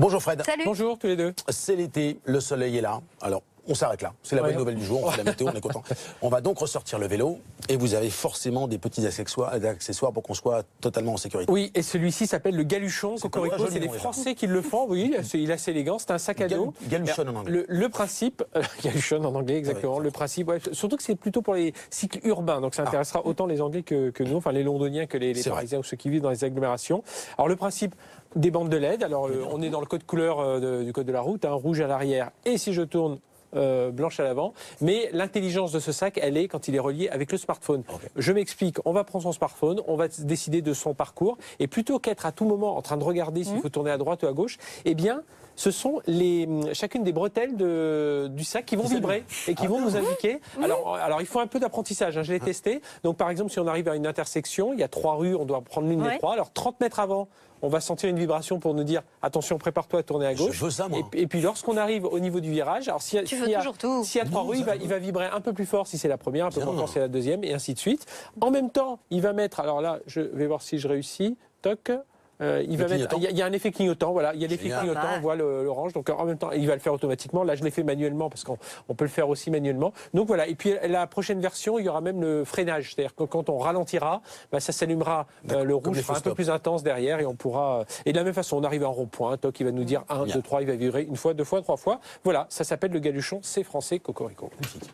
Bonjour Fred. Salut. Bonjour tous les deux. C'est l'été, le soleil est là. Alors, on s'arrête là. C'est la bonne nouvelle du jour. On fait la météo, on est content. On va donc ressortir le vélo et vous avez forcément des petits accessoires pour qu'on soit totalement en sécurité. Oui, et celui-ci s'appelle le Galuchon. Cocorico, joli c'est les nom, déjà. Français qui le font. Oui, il est assez élégant. C'est un sac à dos. Galuchon en anglais. Le principe, Galuchon en anglais, exactement. Ouais, le principe, ouais, surtout que c'est plutôt pour les cycles urbains. Donc ça intéressera autant les Anglais que nous, enfin les Londoniens que les Parisiens ou ceux qui vivent dans les agglomérations. Alors le principe des bandes de LED. Alors on est dans le code couleur du code de la route, hein, rouge à l'arrière et si je tourne blanche à l'avant, mais l'intelligence de ce sac, elle est quand il est relié avec le smartphone. Okay. Je m'explique, on va prendre son smartphone, on va décider de son parcours, et plutôt qu'être à tout moment en train de regarder s'il faut tourner à droite ou à gauche, eh bien, ce sont chacune des bretelles du sac qui vont vibrer et qui vont nous indiquer. Alors, il faut un peu d'apprentissage, hein, je l'ai testé. Donc, par exemple, si on arrive à une intersection, il y a 3 rues, on doit prendre l'une des 3. Alors, 30 mètres avant, on va sentir une vibration pour nous dire attention, prépare-toi à tourner à gauche. Je veux ça, moi. Et puis, lorsqu'on arrive au niveau du virage, alors s'il y a 3 rues, il va vibrer un peu plus fort si c'est la première, un peu moins fort si c'est la deuxième, et ainsi de suite. En même temps, il va mettre. Alors là, je vais voir si je réussis. Toc. Il y a un effet clignotant, voilà, il y a l'effet clignotant, on voit l'orange, donc en même temps, il va le faire automatiquement. Là, je l'ai fait manuellement parce qu'on peut le faire aussi manuellement. Donc voilà, et puis la prochaine version, il y aura même le freinage, c'est-à-dire que quand on ralentira, ça s'allumera, le rouge sera un peu plus intense derrière et on pourra. Et de la même façon, on arrive à un rond-point, toc, il va nous dire 1, 2, 3, il va vibrer une fois, 2 fois, 3 fois. Voilà, ça s'appelle le Galuchon, c'est français, Cocorico.